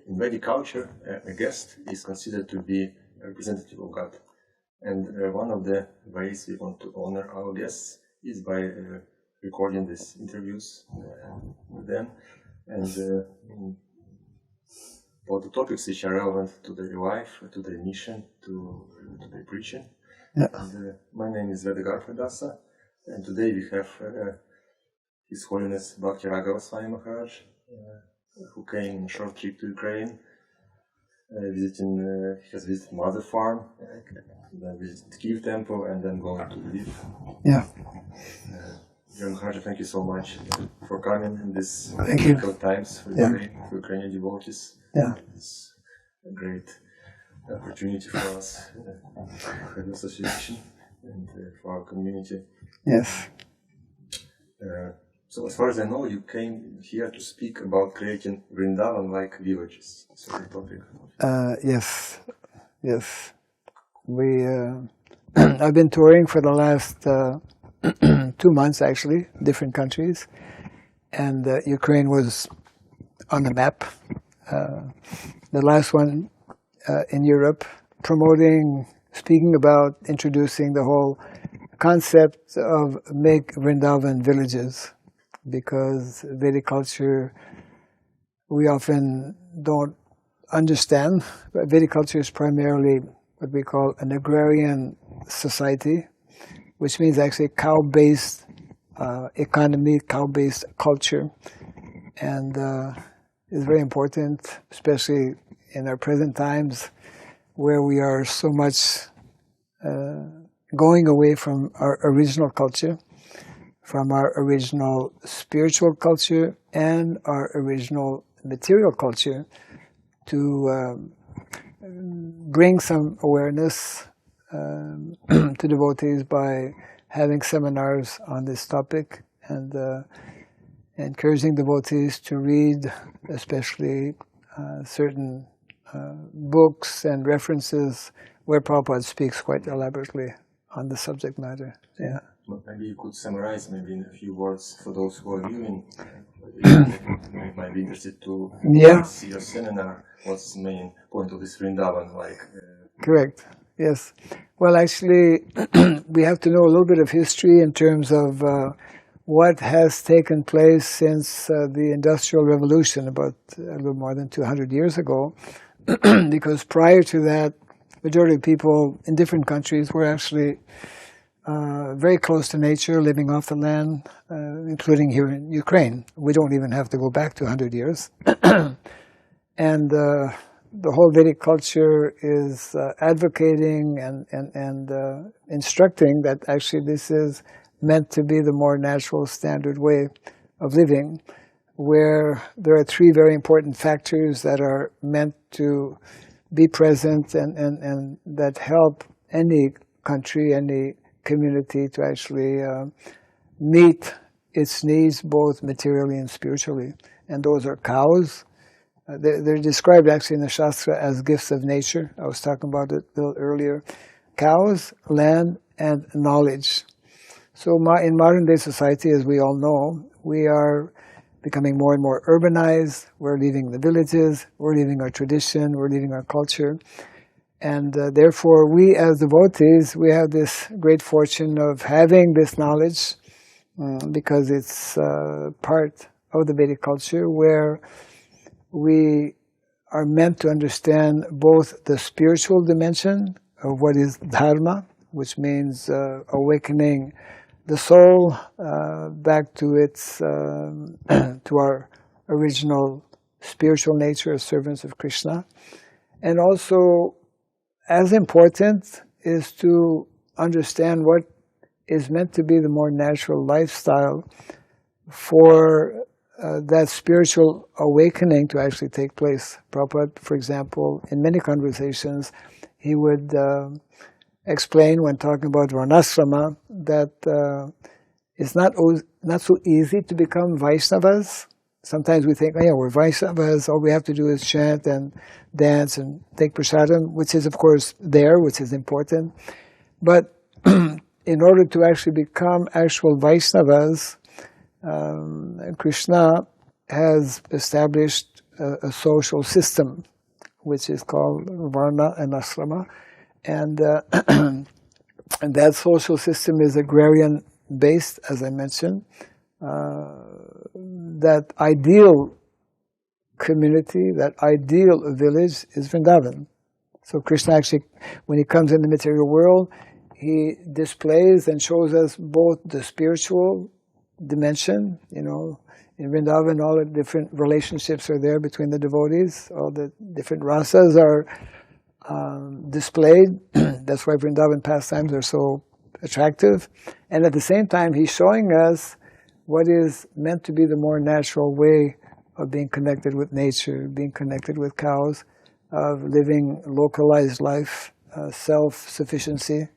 in Vedic culture, a guest is considered to be a representative of God. And one of the ways we want to honor our guests is by recording these interviews with them, and for the topics which are relevant to their life, to their mission, to their preaching. Yeah. And, my name is Vedagarbha dasa, and today we have His Holiness Bhakti Raghava Swami Maharaja, who came on a short trip to Ukraine, he has visited Mother Farm, then visited Kyiv Temple, and then going to Lviv. Yeah. Maharaja, thank you so much for coming in these difficult times for Ukrainian devotees. Yeah. It's a great opportunity for us, for the association and for our community. Yes. So as far as I know, you came here to speak about creating Vrindavan-like villages. That's the topic. Yes. I've been touring for the last 2 months, actually, different countries, and Ukraine was on the map. The last one in Europe, speaking about introducing the whole concept of make Vrindavan villages, because Vedic culture we often don't understand. Vedic culture is primarily what we call an agrarian society, which means actually cow-based economy, cow-based culture, and is very important, especially in our present times, where we are so much going away from our original culture, from our original spiritual culture and our original material culture, to bring some awareness to devotees by having seminars on this topic, and encouraging devotees to read especially certain books and references where Prabhupada speaks quite elaborately on the subject matter. Yeah. Well, maybe you could summarize maybe in a few words for those who are viewing. Might be interested to see your seminar. What's the main point of this Vrindavan-like? Correct. Yes. Well, actually, we have to know a little bit of history in terms of what has taken place since the Industrial Revolution, about a little more than 200 years ago, because prior to that, majority of people in different countries were actually very close to nature, living off the land, including here in Ukraine. We don't even have to go back to 100 years. And the whole Vedic culture is advocating and instructing that actually this is meant to be the more natural, standard way of living, where there are 3 very important factors that are meant to be present and that help any country, any community to actually meet its needs both materially and spiritually. And those are cows. They're described actually in the Shastra as gifts of nature. I was talking about it a little earlier. Cows, land, and knowledge. So in modern day society, as we all know, we are becoming more and more urbanized. We're leaving the villages, we're leaving our tradition, we're leaving our culture. And therefore, we as devotees, we have this great fortune of having this knowledge because it's part of the Vedic culture, where we are meant to understand both the spiritual dimension of what is dharma, which means awakening the soul back to its to our original spiritual nature as servants of Krishna, and also, as important, is to understand what is meant to be the more natural lifestyle for that spiritual awakening to actually take place. Prabhupada, for example, in many conversations, he would explain when talking about varnashrama that it's not so easy to become Vaishnavas. Sometimes we think, oh yeah, we're Vaishnavas, all we have to do is chant and dance and take prasadam, which is of course there, which is important. But in order to actually become actual Vaishnavas, Krishna has established a social system, which is called varna and ashrama, and and that social system is agrarian-based, as I mentioned. That ideal community, that ideal village is Vrindavan. So Krishna actually, when he comes in the material world, he displays and shows us both the spiritual dimension, in Vrindavan all the different relationships are there between the devotees, all the different rasas are displayed. That's why Vrindavan pastimes are so attractive. And at the same time, he's showing us what is meant to be the more natural way of being connected with nature, being connected with cows, of living localized life, self-sufficiency.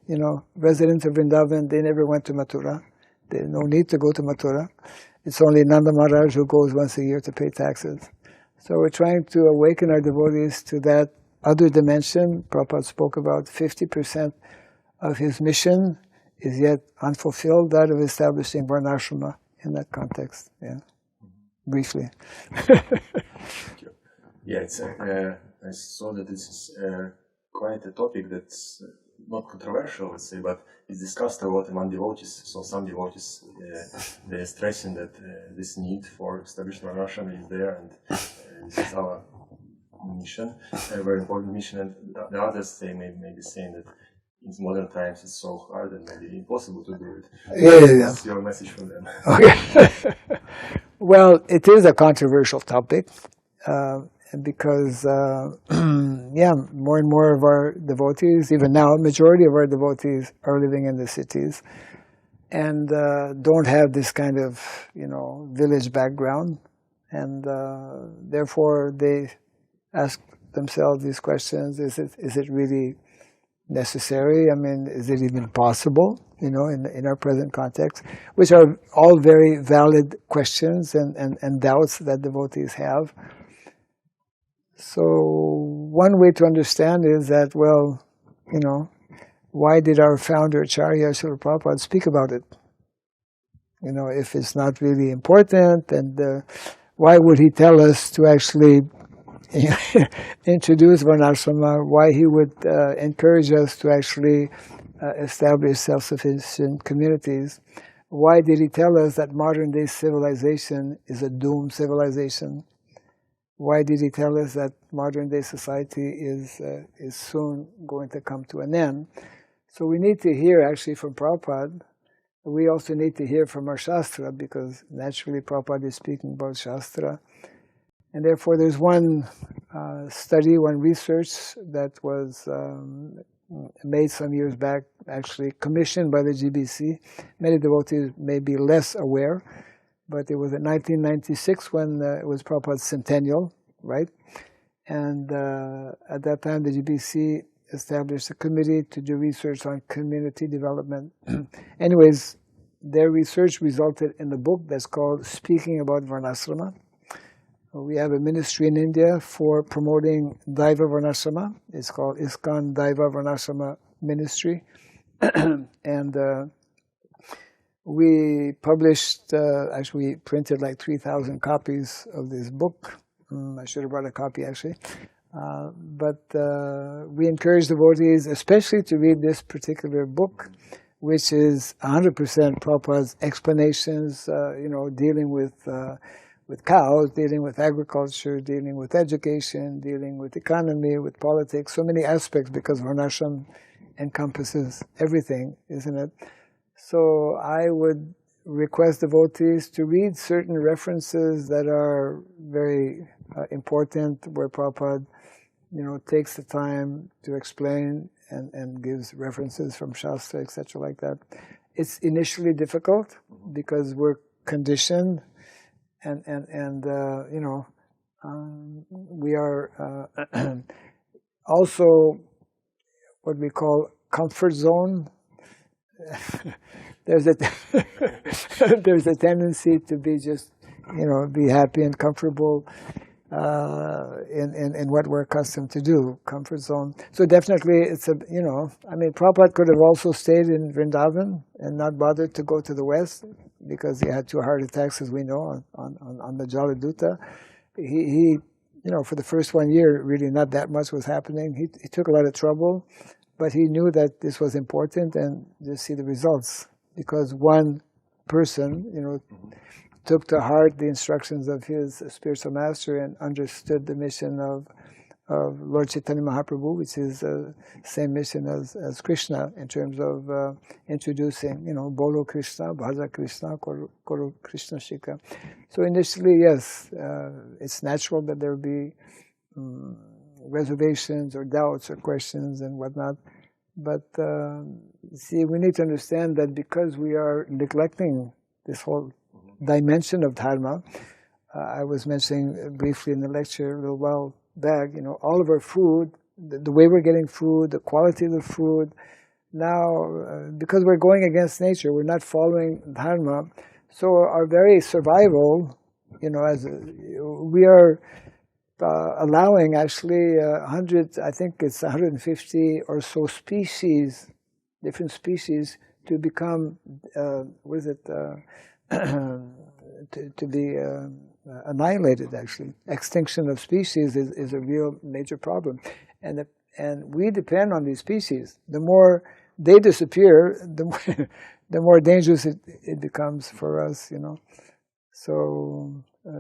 Residents of Vrindavan, they never went to Mathura. There's no need to go to Mathura. It's only Nanda Maharaj who goes once a year to pay taxes. So we're trying to awaken our devotees to that other dimension. Prabhupada spoke about 50% of his mission is yet unfulfilled, that of establishing varnashrama in that context. Yeah, briefly. Yeah, I saw that this is quite a topic that's not controversial, let's say, but it's discussed a lot among devotees. So some devotees, they're stressing that this need for establishing varnashrama is there, and this is our mission, a very important mission. And the others, they may be saying that in modern times it's so hard and maybe impossible to do it. Yeah. What's your message for them? Okay. Well, it is a controversial topic. Because more and more of our devotees, even now, majority of our devotees are living in the cities and don't have this kind of, village background, and therefore they ask themselves these questions: Is it really necessary? I mean, is it even possible? In our present context, which are all very valid questions and doubts that devotees have. So one way to understand is that, why did our founder Acharya Srila Prabhupada speak about it? If it's not really important, and why would he tell us to actually introduce varnashrama? Why he would encourage us to actually establish self-sufficient communities? Why did he tell us that modern day civilization is a doomed civilization? Why did he tell us that modern-day society is soon going to come to an end? So we need to hear actually from Prabhupada. We also need to hear from our Shastra, because naturally Prabhupada is speaking about Shastra. And therefore there's one study, one research that was made some years back, actually commissioned by the GBC. Many devotees may be less aware, but it was in 1996 when it was Prabhupada's centennial, right? And at that time, the GBC established a committee to do research on community development. Anyways, their research resulted in a book that's called Speaking About Varnashrama. We have a ministry in India for promoting Daiva Varnashrama. It's called ISKCON Daiva Varnashrama Ministry. And we published, actually we printed like 3,000 copies of this book. I should have brought a copy actually. But we encourage devotees especially to read this particular book, which is 100% Prabhupada's explanations, dealing with cows, dealing with agriculture, dealing with education, dealing with economy, with politics, so many aspects, because varnashram encompasses everything, isn't it? So I would request devotees to read certain references that are very important, where Prabhupada, takes the time to explain and gives references from Shastra, etc., like that. It's initially difficult because we're conditioned, and we are also what we call comfort zone. There's a tendency to be just, be happy and comfortable in what we're accustomed to do, comfort zone. So definitely it's Prabhupada could have also stayed in Vrindavan and not bothered to go to the West, because he had 2 heart attacks, as we know, on the Jaladuta. He for the first 1 year, really not that much was happening. He took a lot of trouble, but he knew that this was important, and just see the results. Because one person, took to heart the instructions of his spiritual master and understood the mission of Lord Chaitanya Mahaprabhu, which is the same mission as Krishna in terms of introducing, Bolo Krishna, Bhaja Krishna, Koro Krishna Shika. So initially, yes, it's natural that there will be reservations or doubts or questions and whatnot. But see, we need to understand that because we are neglecting this whole dimension of dharma, I was mentioning briefly in the lecture a little while back, all of our food, the way we're getting food, the quality of the food, now, because we're going against nature, we're not following dharma, so our very survival, as we are allowing actually 150 or so species, different species, to become, to be annihilated, actually. Extinction of species is a real major problem. And we depend on these species. The more they disappear, the more dangerous it becomes for us, So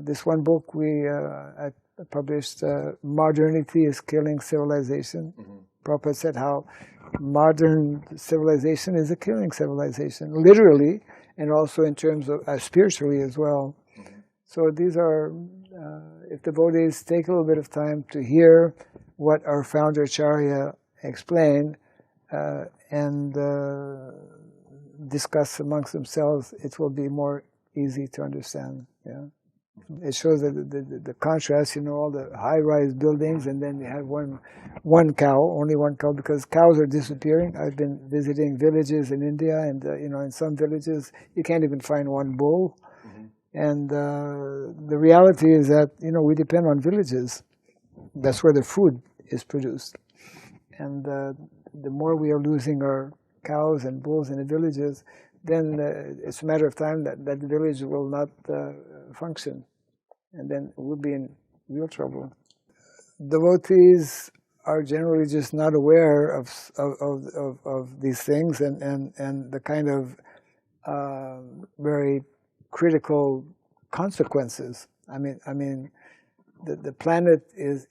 this one book I published, Modernity is Killing Civilization. Prabhupada said how modern civilization is a killing civilization, literally, and also in terms of spiritually as well. So these are, if devotees take a little bit of time to hear what our founder Acharya explained and discuss amongst themselves, it will be more easy to understand. Yeah, it shows that the contrast, all the high-rise buildings, and then you have one cow, only one cow, because cows are disappearing. I've been visiting villages in India, and in some villages you can't even find one bull. And the reality is that we depend on villages. That's where the food is produced. And the more we are losing our cows and bulls in the villages, then it's a matter of time that the village will not function, and then we'll be in real trouble. Devotees are generally just not aware of these things and the kind of very critical consequences. I mean, the planet is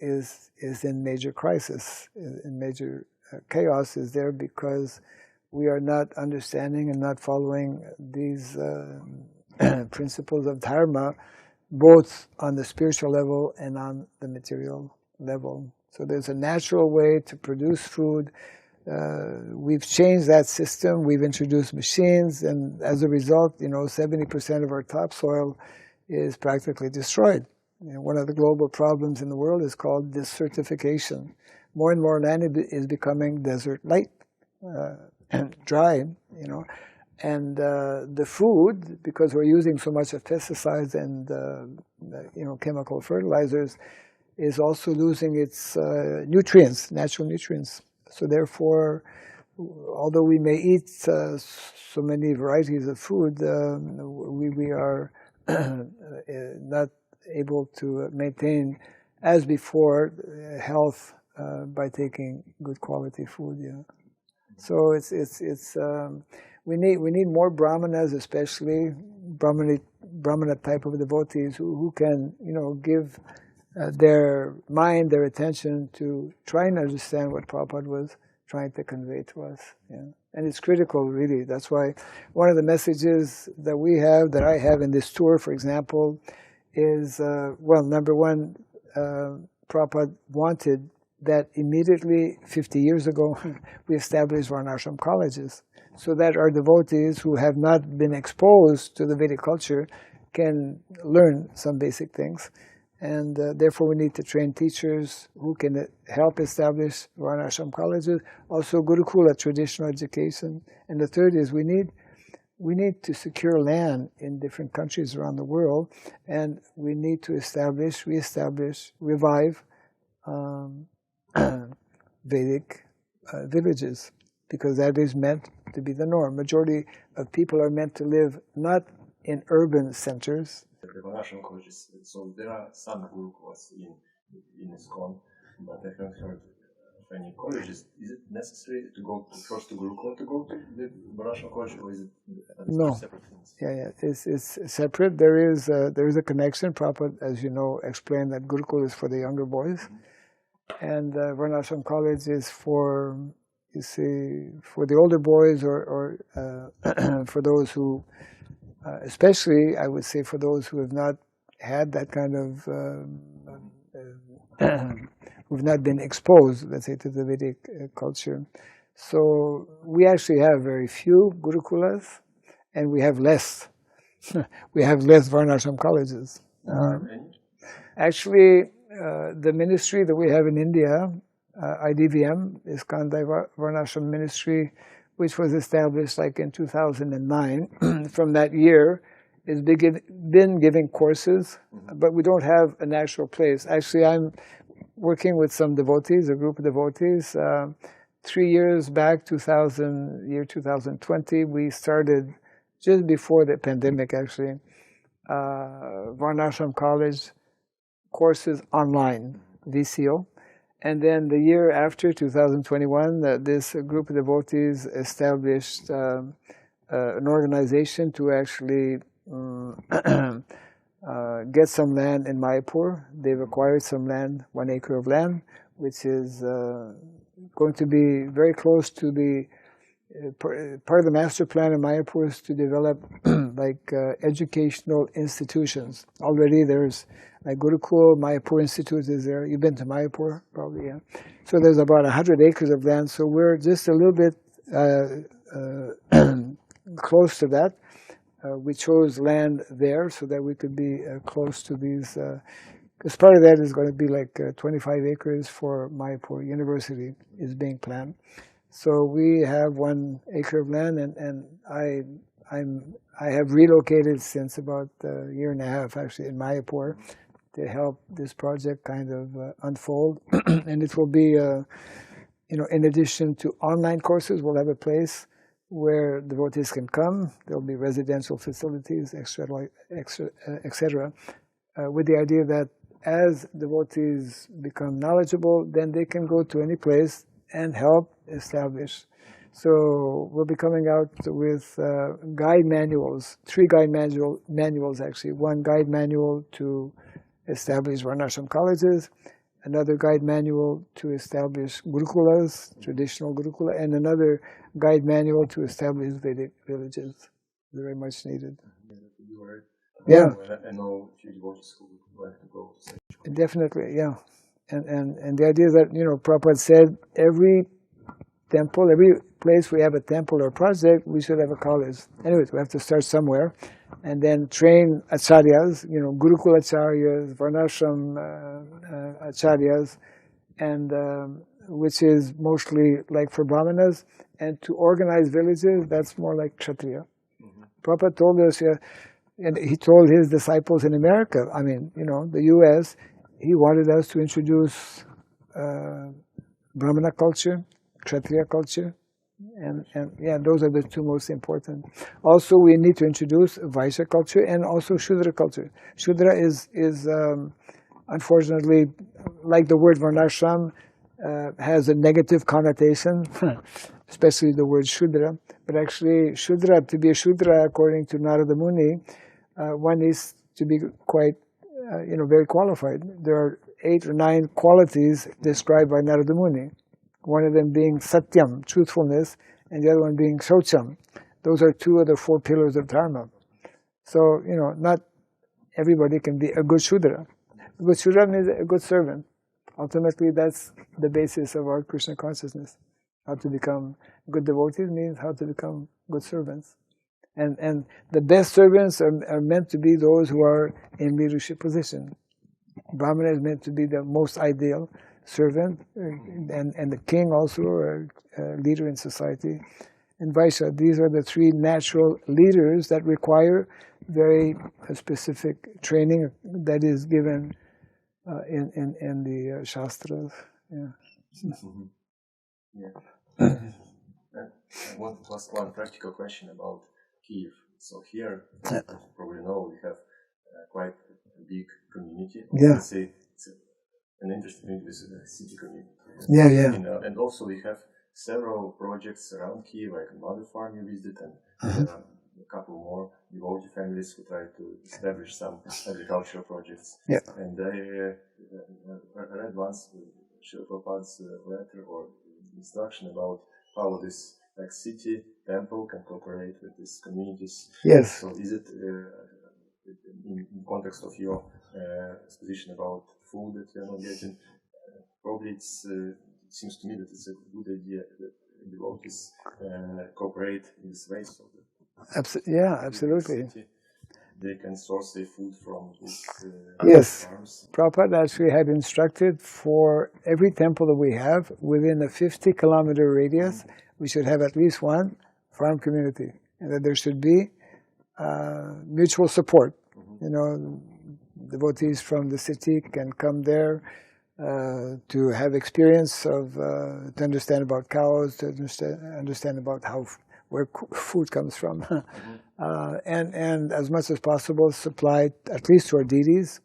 in major crisis, in major chaos is there because we are not understanding and not following these principles of dharma, both on the spiritual level and on the material level. So there's a natural way to produce food. We've changed that system. We've introduced machines, and as a result, 70% of our topsoil is practically destroyed. One of the global problems in the world is called desertification. More and more land is becoming desert-like, dry, and the food, because we're using so much of pesticides and chemical fertilizers, is also losing its nutrients, natural nutrients. So therefore, although we may eat so many varieties of food, we are not able to maintain, as before, health by taking good quality food. Yeah. So it's we need more brahmanas, especially brahmana type of devotees who can give their mind, their attention to try and understand what Prabhupada was trying to convey to us. Yeah. And it's critical, really. That's why one of the messages that I have in this tour, for example, is, number one, Prabhupada wanted that immediately 50 years ago we established varnashram colleges so that our devotees who have not been exposed to the Vedic culture can learn some basic things. And therefore we need to train teachers who can help establish varnashram colleges, also Gurukula, traditional education. And the third is we need to secure land in different countries around the world, and we need to revive Vedic villages, because that is meant to be the norm. Majority of people are meant to live not in urban centers. The Varnashram colleges, so there are some gurukulas in in ISKCON, but I haven't heard of any colleges. Is it necessary to go first to Gurukula to go to the Varnashram college, or is it No. separate things? Yeah. It's separate. There is a connection. Prabhupada, as you know, explained that Gurukul is for the younger boys, and Varnashram college is for, you see, for the older boys, or for those who, especially I would say, for those who have not had that kind of, who've not been exposed, let's say, to the Vedic culture. So we actually have very few Gurukulas, and we have less. We have less Varnashram colleges. Actually, the ministry that we have in India, IDVM, ISKCON Varnashram Ministry, which was established like in 2009, from that year, has been giving courses, but we don't have an actual place. Actually, I'm working with some devotees, a group of devotees. 3 years back, 2020, we started, just before the pandemic actually, Varnashram College courses online, VCO. And then the year after, 2021, this group of devotees established an organization to actually get some land in Mayapur. They've acquired some land, 1 acre of land, which is going to be very close to the part of the master plan in Mayapur is to develop like educational institutions. Already there's like Gurukul, Mayapur Institute is there. You've been to Mayapur, probably, yeah. So there's about 100 acres of land. So we're just a little bit close to that. We chose land there so that we could be close to these, because part of that is going to be like 25 acres for Mayapur University is being planned. So we have 1 acre of land, and I have relocated since about a year and a half actually in Mayapur to help this project kind of unfold. And it will be, in addition to online courses, we'll have a place where devotees can come. There'll be residential facilities, etc., with the idea that as devotees become knowledgeable, then they can go to any place and help establish. So we'll be coming out with guide manuals, 3 guide manuals actually. 1 guide manual to establish Varnashram colleges, another guide manual to establish Gurukulas, traditional Gurukula, and another guide manual to establish Vedic villages. Very much needed. Yeah. I know a few devotees who would like to go to such. Definitely, yeah. And the idea that, Prabhupada said, every temple, every place we have a temple or project, we should have a college. Anyways, we have to start somewhere, and then train acharyas, Gurukul acharyas, Varnashram acharyas, and which is mostly like for brahmanas, and to organize villages, that's more like kshatriya. Prabhupada told us, and he told his disciples in America, the US, he wanted us to introduce Brahmana culture, Kshatriya culture, and those are the 2 most important. Also, we need to introduce Vaishya culture and also Shudra culture. Shudra is unfortunately, like the word Varnashram, has a negative connotation, especially the word Shudra. But actually, Shudra, to be a Shudra, according to Narada Muni, one needs to be quite, very qualified. There are 8 or 9 qualities described by Narada Muni. One of them being satyam, truthfulness, and the other one being shocham. Those are 2 of the 4 pillars of dharma. So, not everybody can be a good Shudra. A good Shudra means a good servant. Ultimately, that's the basis of our Krishna consciousness. How to become good devotees means how to become good servants. And the best servants are meant to be those who are in leadership position. Brahmana is meant to be the most ideal servant, and the king also, or a leader in society. And Vaishya, these are the 3 natural leaders that require very specific training that is given in the Shastras. Yeah. Yeah. I want to ask one practical question about Kyiv. So here, as you probably know, we have quite a big community. Yeah. Let's say it's an interesting thing with the city community. Yeah, yeah. And also we have several projects around Kyiv, like another farm you visit, and there are a couple more devotee families who try to establish some agricultural projects. Yeah. And I read once Srila Prabhupada's letter or instruction about how this like city temple can cooperate with these communities. Yes. So is it in context of your exposition about food that you are not getting? Probably it seems to me that it's a good idea that devotees cooperate in this way. So that yeah, absolutely. They can source their food from these yes. farms. Prabhupada actually had instructed for every temple that we have, within a 50-kilometer radius, we should have at least one farm community, and that there should be mutual support. You know, devotees from the city can come there to have experience of, to understand about cows, to understand about where food comes from, and as much as possible supply at least to our deities,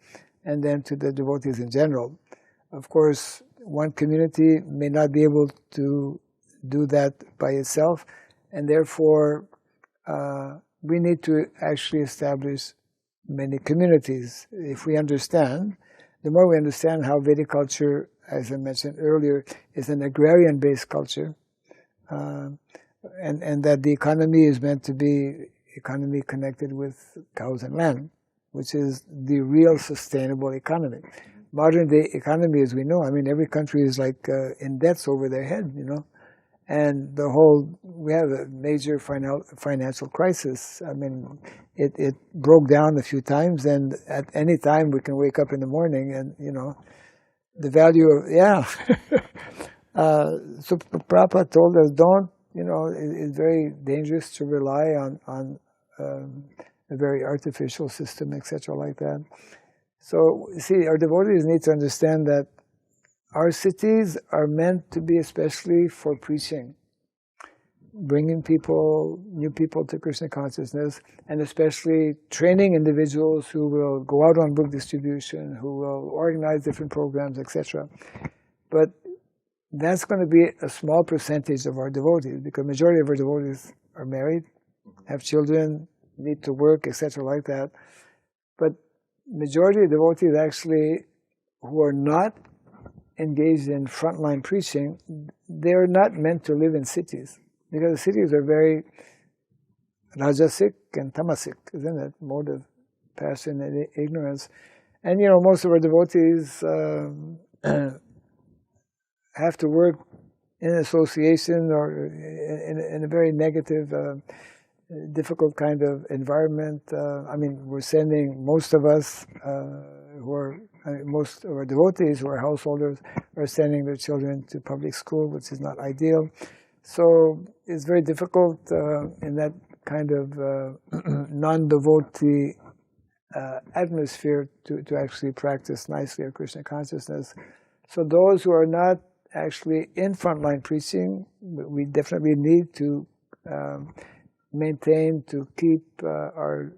and then to the devotees in general. Of course, one community may not be able to do that by itself, and therefore we need to actually establish many communities. If we understand, the more we understand how Vedic culture, as I mentioned earlier, is an agrarian-based culture, and that the economy is meant to be economy connected with cows and land, which is the real sustainable economy. Modern day economy, as we know, I mean, every country is like in debts over their head, you know, and we have a major financial crisis. I mean, it broke down a few times, and at any time we can wake up in the morning and, you know, the value of, so Prabhupada told us, don't, you know, it's very dangerous to rely on a very artificial system, etc., like that. So, see, our devotees need to understand that our cities are meant to be especially for preaching, bringing new people to Krishna consciousness, and especially training individuals who will go out on book distribution, who will organize different programs, etc. But that's going to be a small percentage of our devotees, because majority of our devotees are married, have children, need to work, etc., like that. But majority of devotees actually who are not engaged in frontline preaching, they're not meant to live in cities, because the cities are very rajasic and tamasic, isn't it? Mode of passion and ignorance. And, you know, most of our devotees have to work in association or in a very negative, difficult kind of environment. I mean, we're sending most of us most of our devotees who are householders are sending their children to public school, which is not ideal. So it's very difficult in that kind of non-devotee atmosphere to actually practice nicely our Krishna consciousness. So those who are not actually in frontline preaching, we definitely need to maintain, to keep our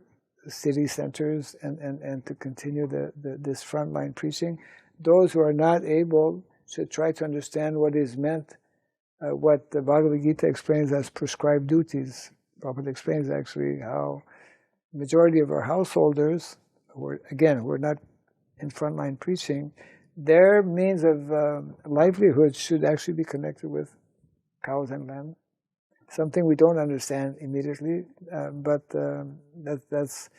city centers and to continue this frontline preaching. Those who are not able should try to understand what is meant, what the Bhagavad Gita explains as prescribed duties. Prabhupada explains actually how majority of our householders, who are not in frontline preaching, their means of livelihood should actually be connected with cows and land. Something we don't understand immediately, but that's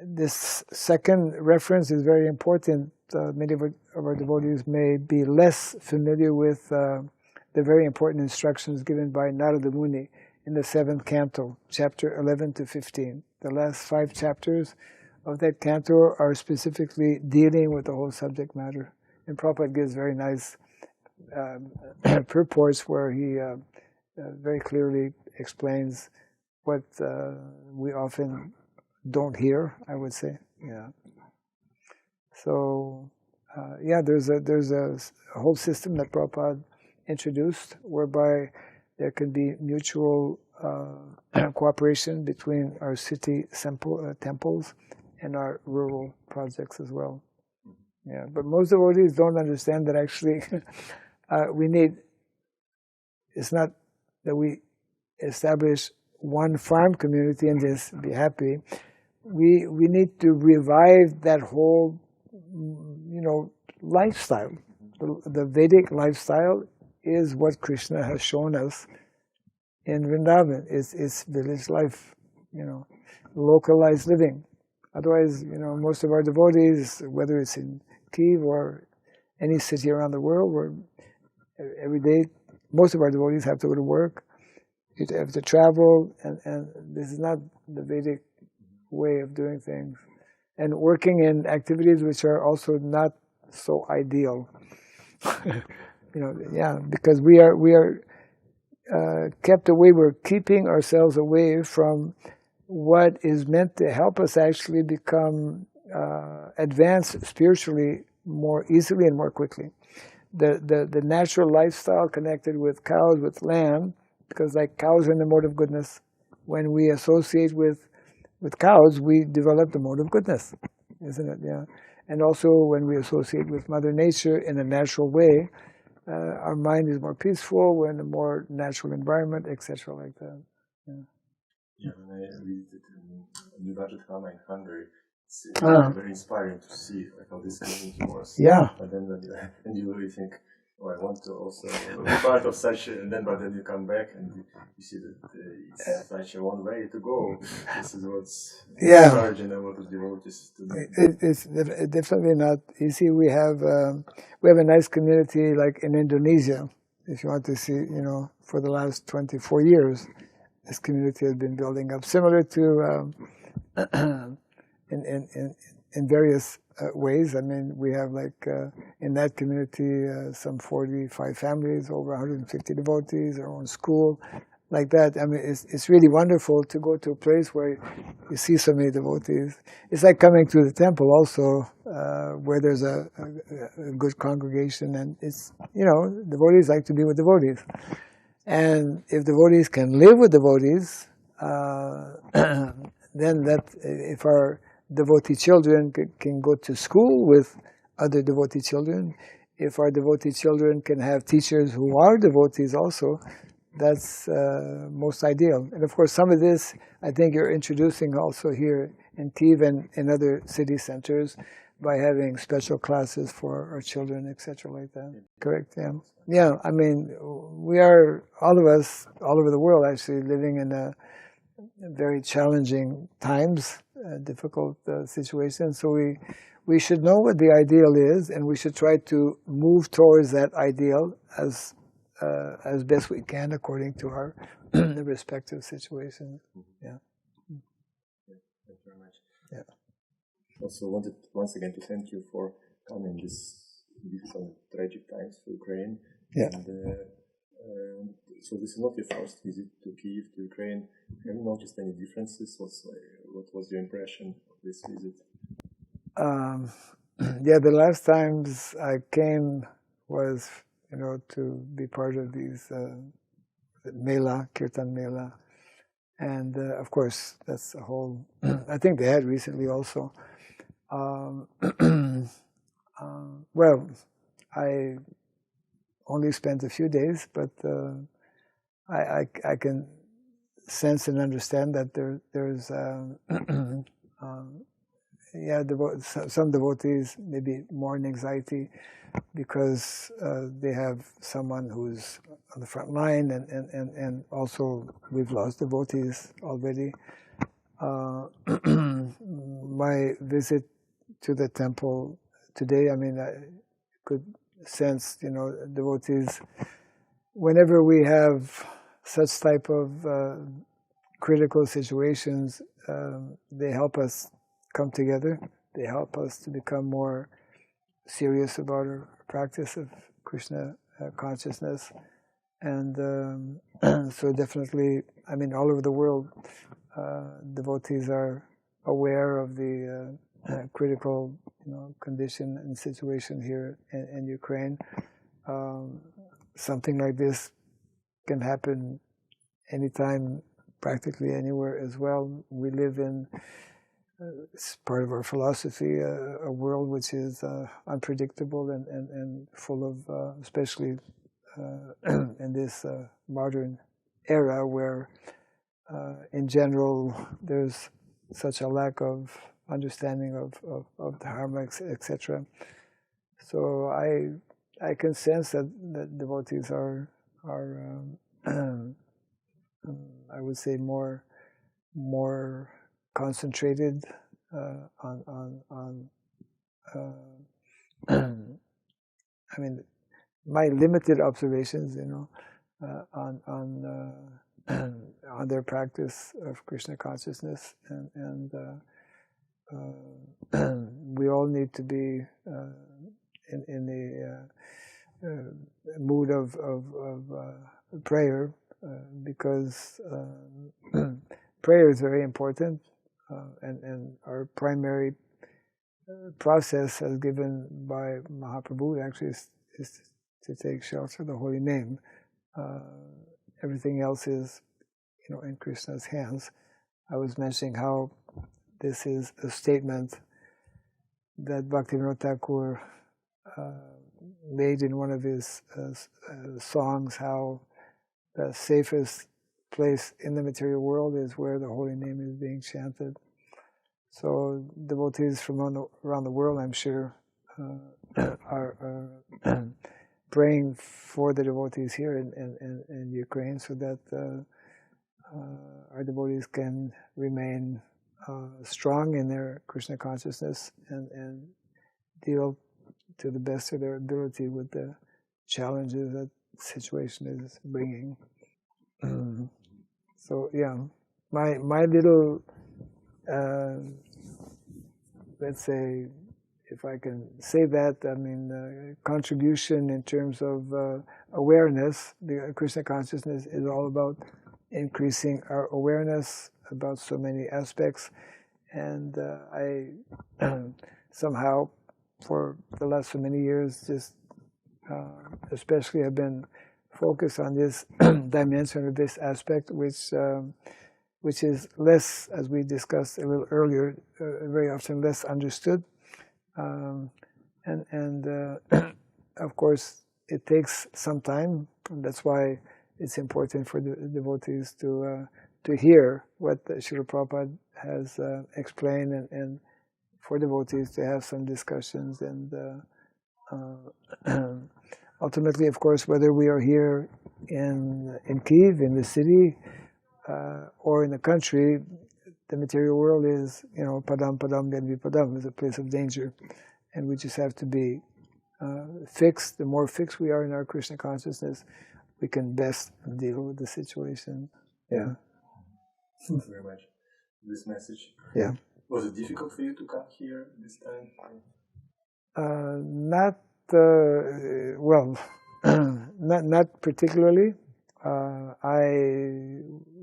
this second reference is very important. Many of our devotees may be less familiar with the very important instructions given by Narada Muni in the 7th canto, chapter 11 to 15. The last 5 chapters of that canto are specifically dealing with the whole subject matter. And Prabhupada gives very nice purports where he very clearly explains what we often don't hear, I would say. Yeah. So, there's a whole system that Prabhupada introduced whereby there can be mutual cooperation between our city temples and our rural projects as well. Yeah, but most devotees don't understand that actually it's not that we establish one farm community and just be happy. We need to revive that whole, lifestyle. The Vedic lifestyle is what Krishna has shown us in Vrindavan. It's village life, localized living. Otherwise, most of our devotees, whether it's in Kyiv or any city around the world, where every day most of our devotees have to go to work, you have to travel, and this is not the Vedic way of doing things. And working in activities which are also not so ideal. Because we are kept away. We're keeping ourselves away from what is meant to help us actually become advance spiritually more easily and more quickly. The natural lifestyle connected with cows, with lamb, because like cows are in the mode of goodness. When we associate with cows, we develop the mode of goodness, isn't it? Yeah. And also when we associate with Mother Nature in a natural way, our mind is more peaceful. We're in a more natural environment, etc., like that. Yeah. Yeah, when I visited Vedagarbha in Hungary, it's very inspiring to see how this community was. Yeah. But then when you really think, oh, I want to also be part of such, but then you come back and you see that it's such a one way to go. This is what's encouraging a lot of devotees to do. It's definitely not easy. We have a nice community like in Indonesia. If you want to see, for the last 24 years. This community has been building up, similar to in various ways. I mean, we have in that community some 45 families, over 150 devotees, our own school, like that. I mean, it's really wonderful to go to a place where you see so many devotees. It's like coming to the temple also, where there's a good congregation, and it's devotees like to be with devotees. And if devotees can live with devotees, then if our devotee children can go to school with other devotee children, if our devotee children can have teachers who are devotees also, that's most ideal. And of course, some of this I think you're introducing also here in Kyiv and in other city centers by having special classes for our children, etc., like that. Correct, yeah. Yeah, I mean, we are, all of us, all over the world actually, living in a very challenging times, difficult situations. So we should know what the ideal is, and we should try to move towards that ideal as best we can according to our respective situations. Yeah. Thank you very much. Yeah. Also wanted once again to thank you for coming these some tragic times for Ukraine. Yeah. And so this is not your first visit to Kyiv, to Ukraine. Have you noticed any differences? What was your impression of this visit? The last times I came was, to be part of these Mela, Kirtan Mela. And of course, that's a whole, I think they had recently also. Well, I only spent a few days, but I can sense and understand that there's some devotees maybe more in anxiety because they have someone who's on the front line, and also we've lost devotees already. My visit to the temple today, I mean, I could sense, devotees, whenever we have such type of critical situations, they help us come together. They help us to become more serious about our practice of Krishna consciousness. And so definitely, I mean, all over the world, devotees are aware of the critical, condition and situation here in Ukraine. Something like this can happen anytime, practically anywhere as well. We live in it's part of our philosophy, a world which is unpredictable and full of, especially in this modern era where in general there's such a lack of understanding of dharma, etc. So I can sense that devotees are I would say more concentrated on I mean, my limited observations, on their practice of Krishna consciousness, and we all need to be in the mood of prayer, because prayer is very important, and our primary process as given by Mahaprabhu actually is to take shelter of the holy name. Everything else is, in Krishna's hands. I was mentioning how this is a statement that Bhaktivinoda Thakur made in one of his songs, how the safest place in the material world is where the holy name is being chanted. So devotees from around the world, I'm sure, are praying for the devotees here in Ukraine, so that our devotees can remain strong in their Krishna consciousness and deal to the best of their ability with the challenges that the situation is bringing. So yeah, my little let's say, if I can say that, contribution in terms of awareness. The Krishna consciousness is all about increasing our awareness about so many aspects, and I somehow, for the last so many years, just especially have been focused on this dimension of this aspect, which is less, as we discussed a little earlier, very often less understood. Of course, it takes some time. And that's why it's important for the devotees to hear what Srila Prabhupada has explained, and for devotees to have some discussions. And ultimately, of course, whether we are here in Kyiv, in the city, or in the country, the material world is, padam padam ganvi padam, is a place of danger, and we just have to be fixed. The more fixed we are in our Krishna consciousness, we can best deal with the situation. Yeah. Thank you very much. This message. Yeah. Was it difficult for you to come here this time? Not well, not particularly. I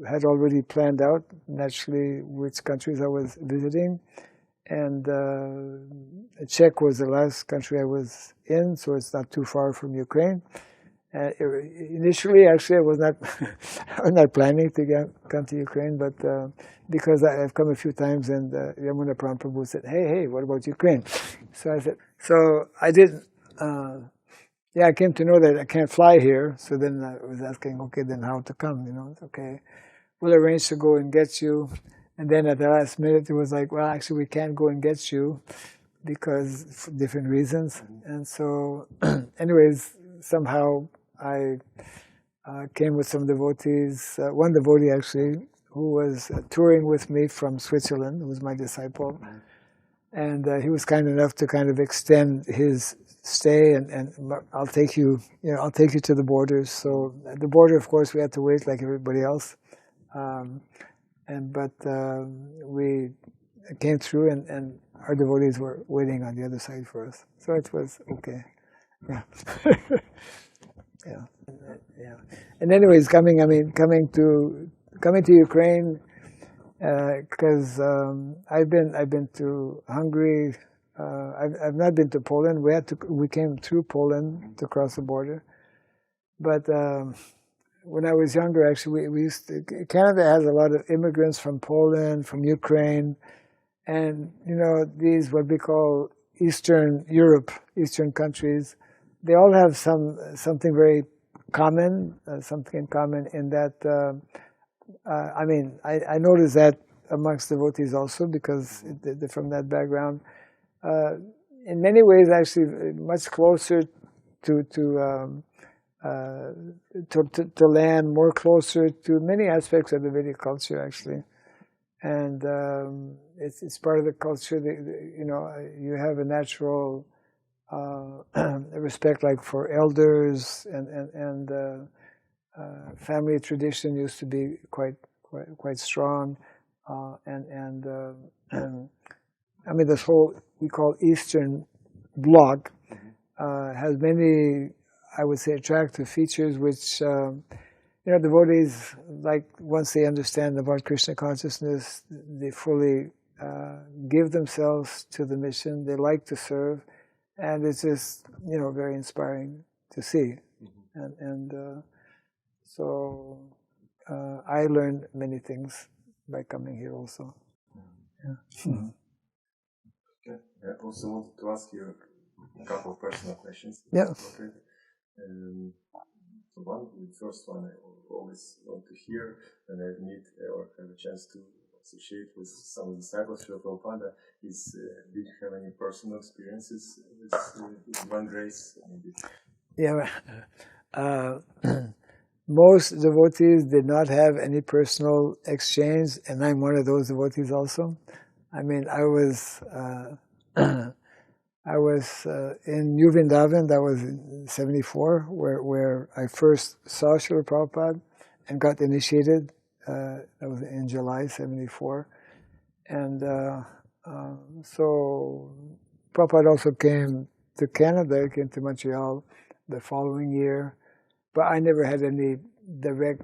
had already planned out, naturally, which countries I was visiting, and Czech was the last country I was in, so it's not too far from Ukraine. Initially, actually, I was not planning to come to Ukraine, but because I've come a few times, and Yamuna Prabhu said, "Hey, what about Ukraine?" So I said, so I did. I came to know that I can't fly here, so then I was asking, okay, then how to come? It's okay, we'll arrange to go and get you. And then at the last minute, it was like, well, actually, we can't go and get you because for different reasons. And so, anyways, somehow I came with some devotees. One devotee actually, who was touring with me from Switzerland, who was my disciple, and he was kind enough to kind of extend his stay, and I'll take you, I'll take you to the borders. So at the border, of course, we had to wait like everybody else, but we came through, and our devotees were waiting on the other side for us. So it was okay. Yeah. Yeah. And anyways, coming to Ukraine, because I've been to Hungary. I've not been to Poland. We came through Poland to cross the border, but when I was younger, actually, we used to. Canada has a lot of immigrants from Poland, from Ukraine, And these what we call Eastern Europe, Eastern countries, they all have something very common, something in common in that. I noticed that amongst devotees also because they're from that background. In many ways, actually, much closer to land, more closer to many aspects of the Vedic culture, actually. And it's part of the culture that, you have a natural respect, like for elders, and family tradition used to be quite strong, and this whole we call Eastern Bloc has many, I would say, attractive features which devotees, like once they understand about Krishna consciousness, they fully give themselves to the mission. They like to serve, and it's just very inspiring to see. So I learned many things by coming here also. Yeah. Okay. I also wanted to ask you a couple of personal questions. Yeah. The first one I always want to hear when I meet or have a chance to associate with some of the disciples of Srila Prabhupada is, did you have any personal experiences with Divine Grace? Yeah. Most devotees did not have any personal exchange, and I'm one of those devotees also. I was in New Vrindavan, that was in 74, where I first saw Srila Prabhupada and got initiated. That was in July 74. And so Prabhupada also came to Canada, came to Montreal the following year, but I never had any direct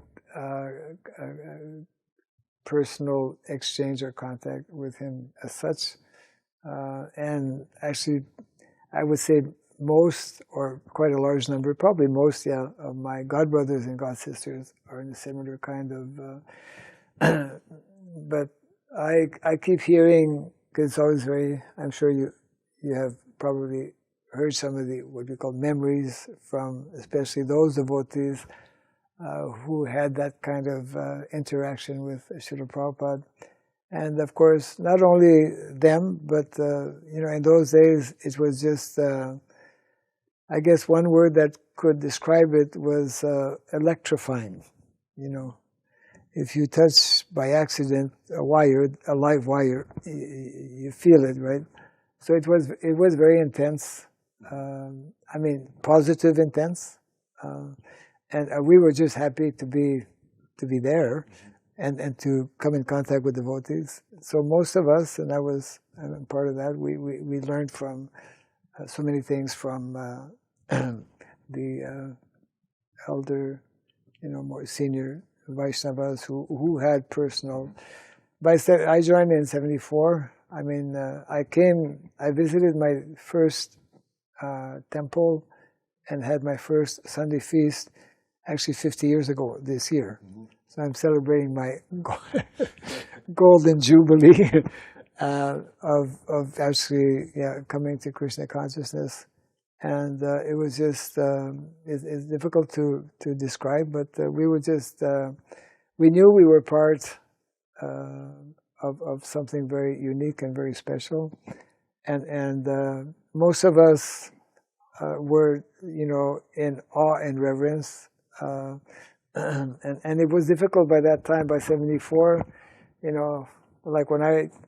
personal exchange or contact with him as such. And actually, I would say most, or quite a large number, probably most, of my godbrothers and godsisters are in a similar kind of. But I keep hearing, because it's always very, I'm sure you have probably heard some of the what we call memories from, especially those devotees who had that kind of interaction with Srila Prabhupada. And of course, not only them, but in those days, it was just, I guess one word that could describe it was electrifying. If you touch by accident a live wire, you feel it, right? So it was very intense. Positive intense, and we were just happy to be there. And to come in contact with devotees. So most of us, and I'm part of that, we learned from so many things from the elder, more senior Vaishnavas who had personal. I joined in 74. I visited my first temple and had my first Sunday feast actually 50 years ago this year. Mm-hmm. So I'm celebrating my golden jubilee of actually coming to Krishna consciousness, and it was just it's difficult to describe, but we were just we knew we were part of something very unique and very special, and most of us were in awe and reverence. And it was difficult by that time, by 74, like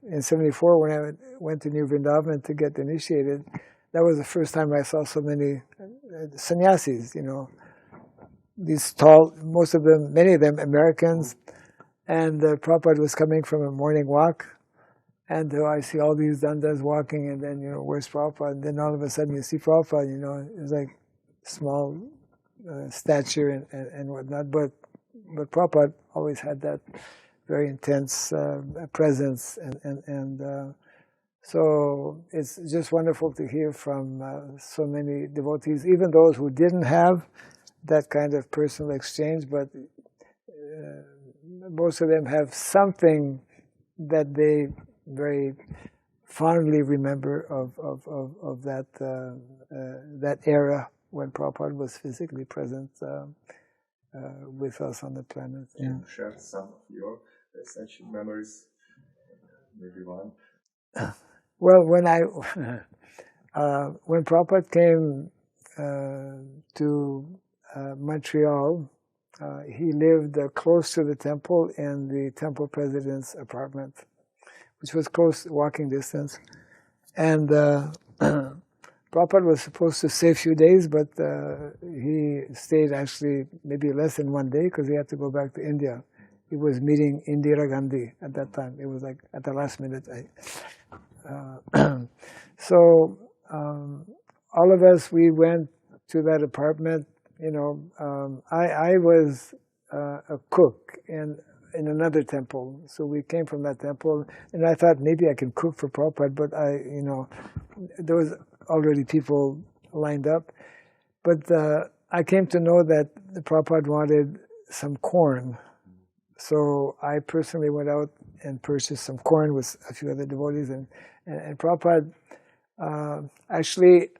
in 74, when I went to New Vrindavan to get initiated, that was the first time I saw so many sannyasis, these tall, many of them Americans, and Prabhupada was coming from a morning walk, and I see all these dandas walking, and then, where's Prabhupada? And then all of a sudden you see Prabhupada, it was like small stature and whatnot, but Prabhupada always had that very intense presence, and so it's just wonderful to hear from so many devotees, even those who didn't have that kind of personal exchange, but most of them have something that they very fondly remember of that that era when Prabhupada was physically present with us on the planet. Can you share some of your such memories? Maybe one. Well, when when Prabhupada came to Montreal, he lived close to the temple in the temple president's apartment, which was close walking distance. And Prabhupada was supposed to stay a few days, but he stayed actually maybe less than 1 day because he had to go back to India. He was meeting Indira Gandhi at that time. It was like at the last minute. So all of us, we went to that apartment. You know, I was a cook in another temple, so we came from that temple, and I thought maybe I can cook for Prabhupada, but you know, there was already people lined up. But I came to know that the Prabhupada wanted some corn, so I personally went out and purchased some corn with a few other devotees, and Prabhupada actually.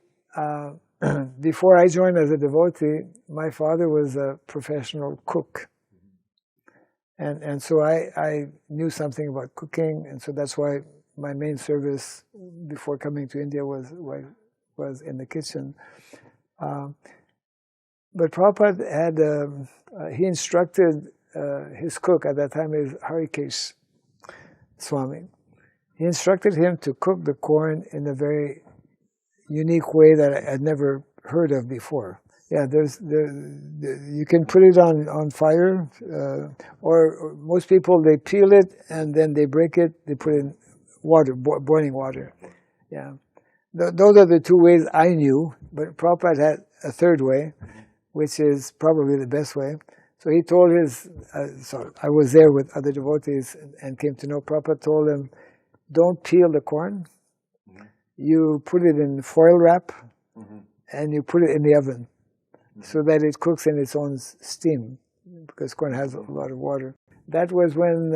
Before I joined as a devotee, my father was a professional cook. And so I knew something about cooking, and so that's why my main service before coming to India was in the kitchen. But Prabhupada had, he instructed his cook at that time is Kyiv Swami. He instructed him to cook the corn in a very unique way that I had never heard of before. Yeah, you can put it on fire, or most people, they peel it and then they break it, they put in water, boiling water. Yeah, those are the two ways I knew, but Prabhupada had a third way, which is probably the best way. So he told his, so I was there with other devotees and came to know Prabhupada told him, don't peel the corn. You put it in foil wrap, and you put it in the oven, so that it cooks in its own steam, because corn has a lot of water. That was when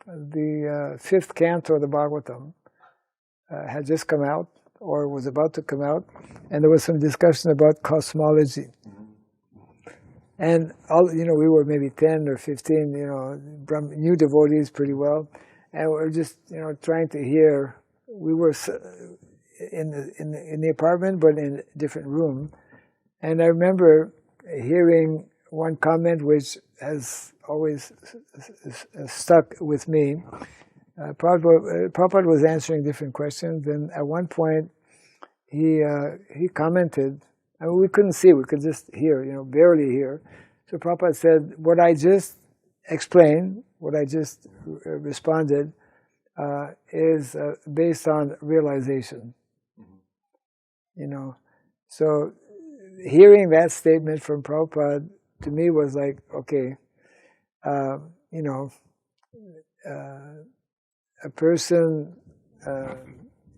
the fifth canto of the Bhagavatam had just come out, or was about to come out, and there was some discussion about cosmology. And all, you know, we were maybe 10 or 15, you know, new devotees pretty well, and we were just, you know, trying to hear. We were in the apartment, but in a different room. And I remember hearing one comment which has always stuck with me. Prabhupada was answering different questions, and at one point he commented, I mean, we couldn't see, we could just hear, you know, barely hear. So Prabhupada said, what I just explained, what I just responded, is based on realization. You know, so hearing that statement from Prabhupada to me was like, okay, you know, a person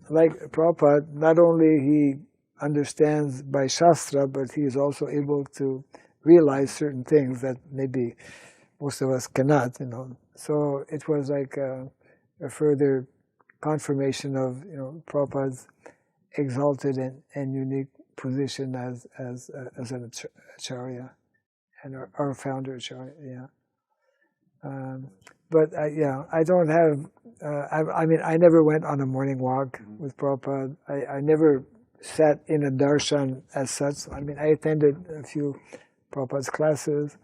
like Prabhupada, not only he understands by Shastra, but he is also able to realize certain things that maybe most of us cannot, you know. So it was like a further confirmation of, you know, Prabhupada's exalted and unique position as an acharya and our founder acharya. Yeah, but yeah, I don't have. I mean, I never went on a morning walk with Prabhupada. I never sat in a darshan as such. I mean, I attended a few Prabhupada's classes.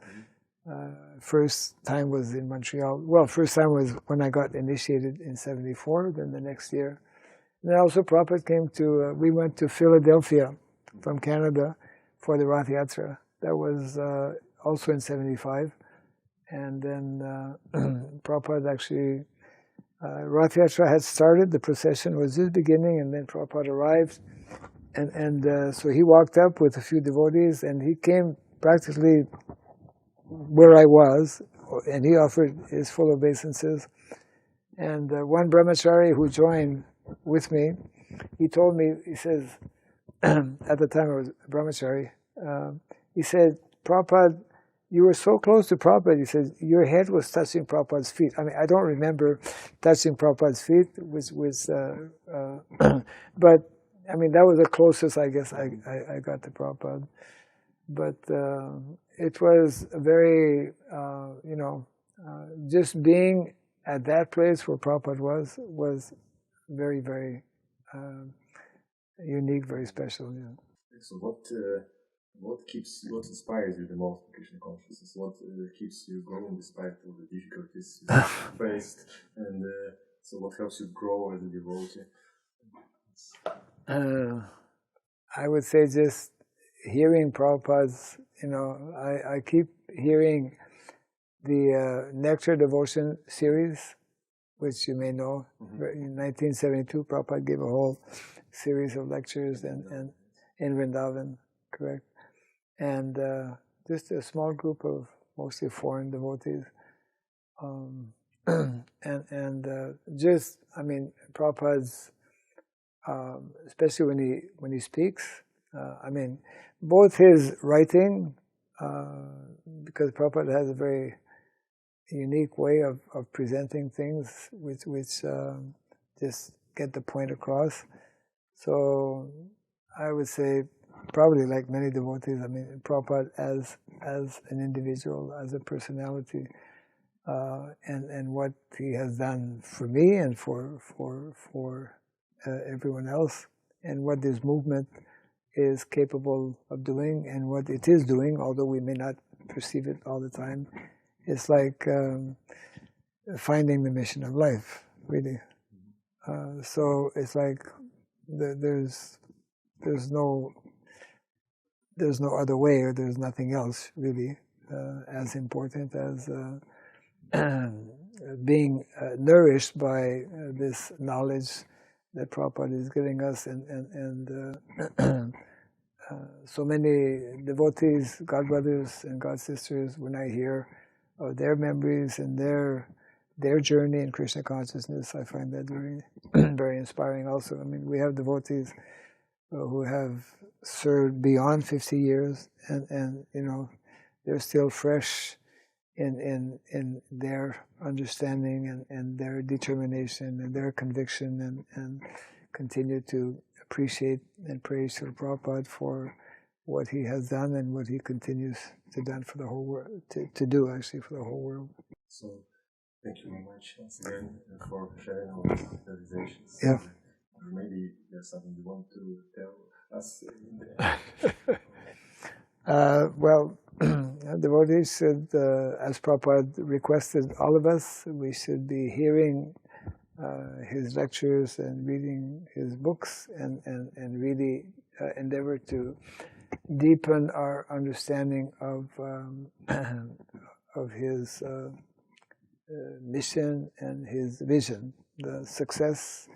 First time was in Montreal. Well, first time was when I got initiated in '74. Then the next year. And then also Prabhupada came to, we went to Philadelphia from Canada for the Rath Yatra. That was also in '75. And then Prabhupada actually, Rath Yatra had started, the procession was just beginning, and then Prabhupada arrived. And so he walked up with a few devotees, and he came practically where I was, and he offered his full obeisances. And one brahmachari who joined with me, he told me, he says, at the time I was a brahmachari, he said, Prabhupada you were so close to Prabhupada. He said, your head was touching Prabhupada's feet. I mean, I don't remember touching Prabhupada's feet, but I mean, that was the closest I guess I got to Prabhupada. But it was a very, just being at that place where Prabhupada was very, very unique, very special. Yeah. So what inspires you the most in Krishna consciousness? What keeps you going despite all the difficulties you faced? And so what helps you grow as a devotee? I would say just hearing Prabhupada's, I keep hearing the Nectar Devotion series, which you may know. In 1972, Prabhupada gave a whole series of lectures in Vrindavan, correct? And just a small group of mostly foreign devotees. Prabhupada's, especially when he speaks, both his writing, because Prabhupada has a very unique way of presenting things which just get the point across. So I would say, probably like many devotees, Prabhupada as an individual, as a personality, and what he has done for me and for everyone else, and what this movement is capable of doing, and what it is doing, although we may not perceive it all the time. It's like finding the mission of life, really. So it's like there's no other way, or there's nothing else really as important as being nourished by this knowledge that Prabhupada is giving us, and so many devotees, God brothers and God sisters, when I hear of their memories and their journey in Krishna consciousness, I find that very, very inspiring also. We have devotees who have served beyond 50 years, and they're still fresh in their understanding and their determination and their conviction, and continue to appreciate and praise Srila Prabhupada for what he has done and what he continues to do for the whole world, to do actually for the whole world. So thank you very much once again for sharing all these realizations. Yeah. Maybe there's something you want to tell us. Well, devotees should, as Prabhupada requested all of us, we should be hearing his lectures and reading his books, and really endeavor to deepen our understanding of his mission and his vision. The success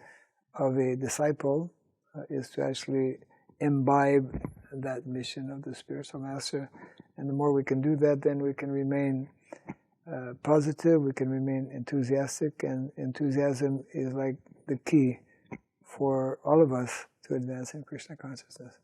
of a disciple is to actually imbibe that mission of the spiritual master, and the more we can do that, then we can remain positive, we can remain enthusiastic, and enthusiasm is like the key for all of us to advance in Krishna consciousness.